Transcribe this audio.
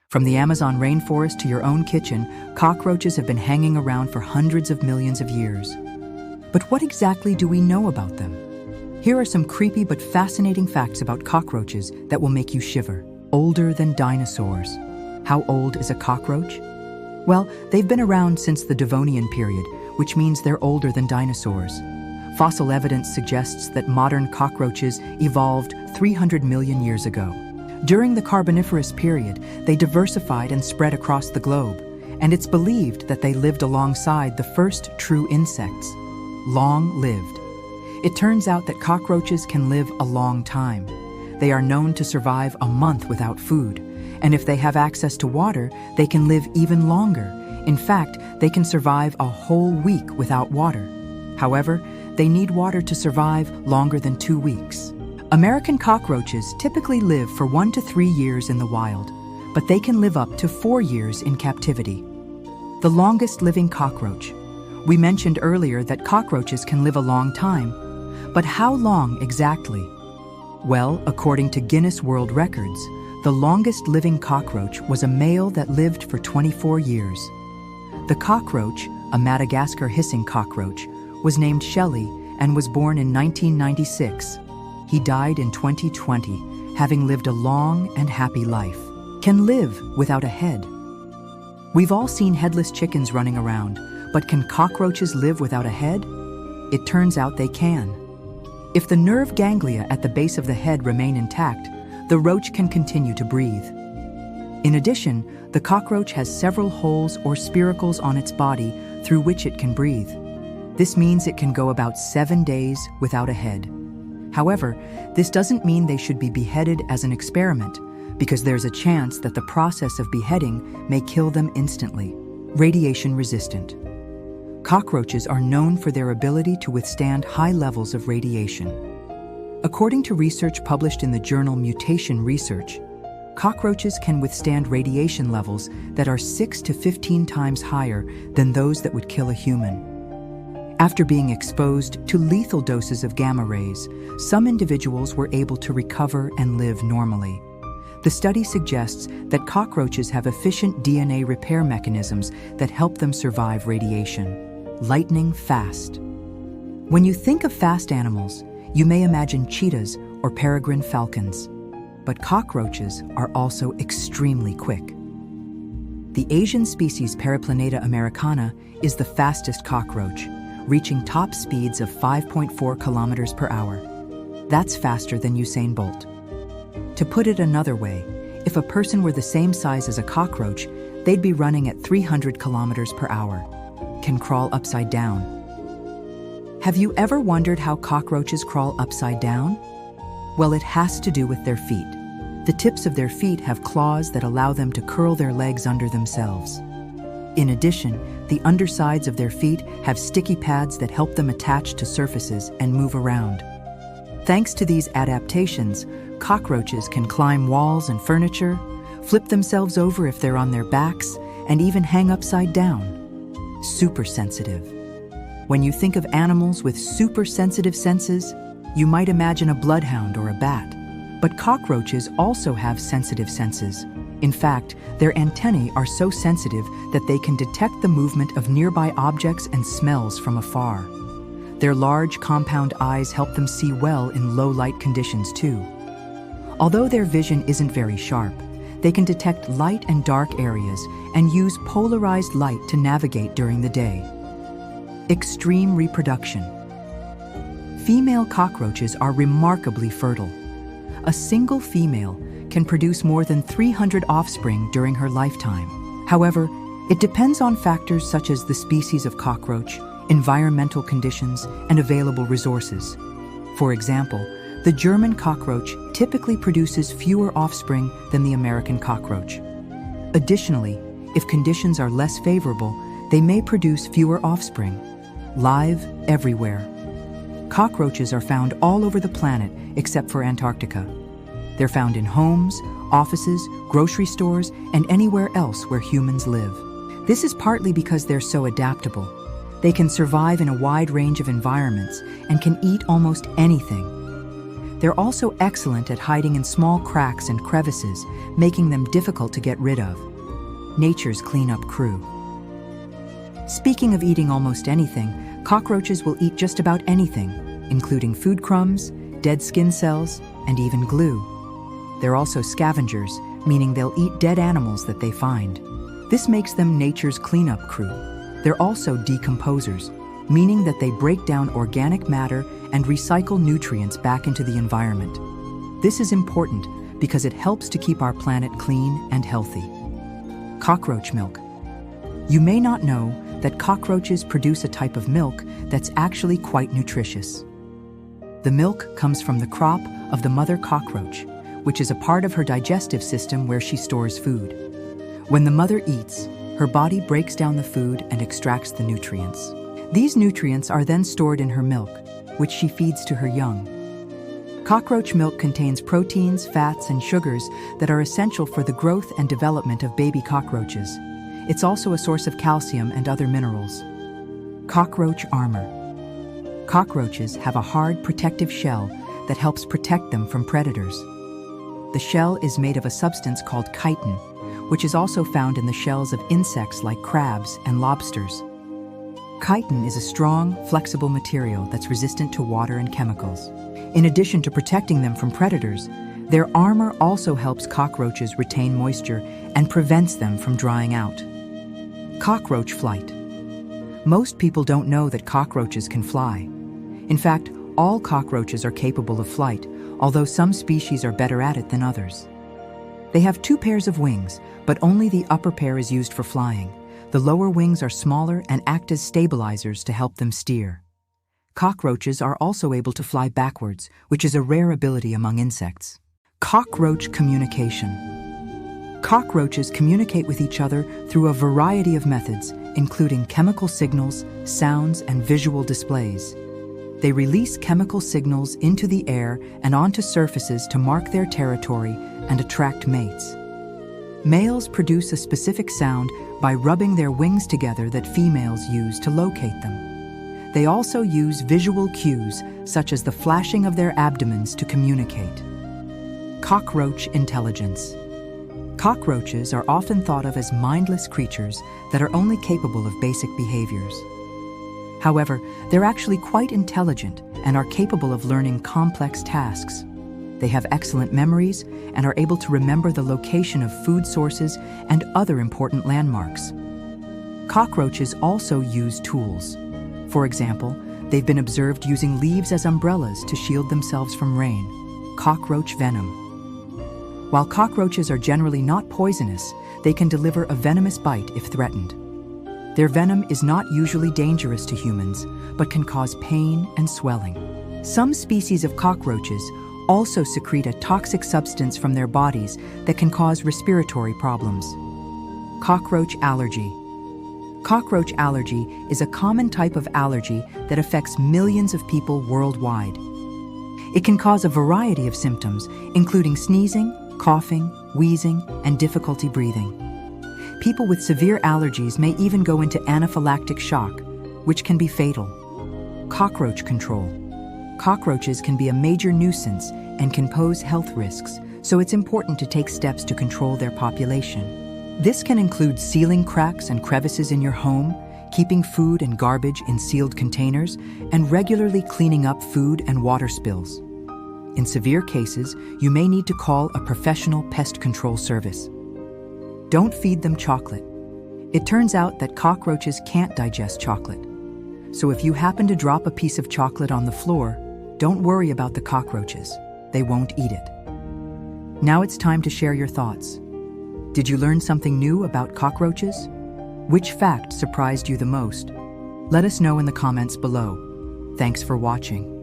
From the Amazon rainforest to your own kitchen, cockroaches have been hanging around for hundreds of millions of years. But what exactly do we know about them? Here are some creepy but fascinating facts about cockroaches that will make you shiver. Older than dinosaurs. How old is a cockroach? Well, they've been around since the Devonian period, which means they're older than dinosaurs. Fossil evidence suggests that modern cockroaches evolved 300 million years ago. During the Carboniferous period, they diversified and spread across the globe, and it's believed that they lived alongside the first true insects. Long-lived. It turns out that cockroaches can live a long time. They are known to survive a month without food, and if they have access to water, they can live even longer. In fact, they can survive a whole week without water. However, they need water to survive longer than 2 weeks. American cockroaches typically live for 1 to 3 years in the wild, but they can live up to 4 years in captivity. The longest living cockroach. We mentioned earlier that cockroaches can live a long time, but how long exactly? Well, according to Guinness World Records, the longest living cockroach was a male that lived for 24 years. The cockroach, a Madagascar hissing cockroach, was named Shelley and was born in 1996. He died in 2020, having lived a long and happy life. Can live without a head. We've all seen headless chickens running around, but can cockroaches live without a head? It turns out they can. If the nerve ganglia at the base of the head remain intact, the roach can continue to breathe. In addition, the cockroach has several holes or spiracles on its body through which it can breathe. This means it can go about 7 days without a head. However, this doesn't mean they should be beheaded as an experiment, because there's a chance that the process of beheading may kill them instantly. Radiation resistant. Cockroaches are known for their ability to withstand high levels of radiation. According to research published in the journal Mutation Research, cockroaches can withstand radiation levels that are 6 to 15 times higher than those that would kill a human. After being exposed to lethal doses of gamma rays, some individuals were able to recover and live normally. The study suggests that cockroaches have efficient DNA repair mechanisms that help them survive radiation. Lightning fast. When you think of fast animals, you may imagine cheetahs or peregrine falcons. But cockroaches are also extremely quick. The Asian species Periplaneta americana is the fastest cockroach, reaching top speeds of 5.4 kilometers per hour. That's faster than Usain Bolt. To put it another way, if a person were the same size as a cockroach, they'd be running at 300 kilometers per hour. Can crawl upside down. Have you ever wondered how cockroaches crawl upside down? Well, it has to do with their feet. The tips of their feet have claws that allow them to curl their legs under themselves. In addition, the undersides of their feet have sticky pads that help them attach to surfaces and move around. Thanks to these adaptations, cockroaches can climb walls and furniture, flip themselves over if they're on their backs, and even hang upside down. Super sensitive. When you think of animals with super sensitive senses, you might imagine a bloodhound or a bat. But cockroaches also have sensitive senses. In fact, their antennae are so sensitive that they can detect the movement of nearby objects and smells from afar. Their large, compound eyes help them see well in low-light conditions too. Although their vision isn't very sharp, they can detect light and dark areas and use polarized light to navigate during the day. Extreme reproduction. Female cockroaches are remarkably fertile. A single female can produce more than 300 offspring during her lifetime. However, it depends on factors such as the species of cockroach, environmental conditions, and available resources. For example, the German cockroach typically produces fewer offspring than the American cockroach. Additionally, if conditions are less favorable, they may produce fewer offspring. Live everywhere. Cockroaches are found all over the planet except for Antarctica. They're found in homes, offices, grocery stores, and anywhere else where humans live. This is partly because they're so adaptable. They can survive in a wide range of environments and can eat almost anything. They're also excellent at hiding in small cracks and crevices, making them difficult to get rid of. Nature's cleanup crew. Speaking of eating almost anything, cockroaches will eat just about anything, including food crumbs, dead skin cells, and even glue. They're also scavengers, meaning they'll eat dead animals that they find. This makes them nature's cleanup crew. They're also decomposers, meaning that they break down organic matter and recycle nutrients back into the environment. This is important because it helps to keep our planet clean and healthy. Cockroach milk. You may not know that cockroaches produce a type of milk that's actually quite nutritious. The milk comes from the crop of the mother cockroach, which is a part of her digestive system where she stores food. When the mother eats, her body breaks down the food and extracts the nutrients. These nutrients are then stored in her milk, which she feeds to her young. Cockroach milk contains proteins, fats, and sugars that are essential for the growth and development of baby cockroaches. It's also a source of calcium and other minerals. Cockroach armor. Cockroaches have a hard, protective shell that helps protect them from predators. The shell is made of a substance called chitin, which is also found in the shells of insects like crabs and lobsters. Chitin is a strong, flexible material that's resistant to water and chemicals. In addition to protecting them from predators, their armor also helps cockroaches retain moisture and prevents them from drying out. Cockroach flight. Most people don't know that cockroaches can fly. In fact, all cockroaches are capable of flight, although some species are better at it than others. They have 2 pairs of wings, but only the upper pair is used for flying. The lower wings are smaller and act as stabilizers to help them steer. Cockroaches are also able to fly backwards, which is a rare ability among insects. Cockroach communication. Cockroaches communicate with each other through a variety of methods, including chemical signals, sounds, and visual displays. They release chemical signals into the air and onto surfaces to mark their territory and attract mates. Males produce a specific sound by rubbing their wings together that females use to locate them. They also use visual cues, such as the flashing of their abdomens, to communicate. Cockroach intelligence. Cockroaches are often thought of as mindless creatures that are only capable of basic behaviors. However, they're actually quite intelligent and are capable of learning complex tasks. They have excellent memories and are able to remember the location of food sources and other important landmarks. Cockroaches also use tools. For example, they've been observed using leaves as umbrellas to shield themselves from rain. Cockroach venom. While cockroaches are generally not poisonous, they can deliver a venomous bite if threatened. Their venom is not usually dangerous to humans, but can cause pain and swelling. Some species of cockroaches also secrete a toxic substance from their bodies that can cause respiratory problems. Cockroach allergy. Cockroach allergy is a common type of allergy that affects millions of people worldwide. It can cause a variety of symptoms, including sneezing, coughing, wheezing, and difficulty breathing. People with severe allergies may even go into anaphylactic shock, which can be fatal. Cockroach control. Cockroaches can be a major nuisance and can pose health risks, so it's important to take steps to control their population. This can include sealing cracks and crevices in your home, keeping food and garbage in sealed containers, and regularly cleaning up food and water spills. In severe cases, you may need to call a professional pest control service. Don't feed them chocolate. It turns out that cockroaches can't digest chocolate. So if you happen to drop a piece of chocolate on the floor, don't worry about the cockroaches. They won't eat it. Now it's time to share your thoughts. Did you learn something new about cockroaches? Which fact surprised you the most? Let us know in the comments below. Thanks for watching.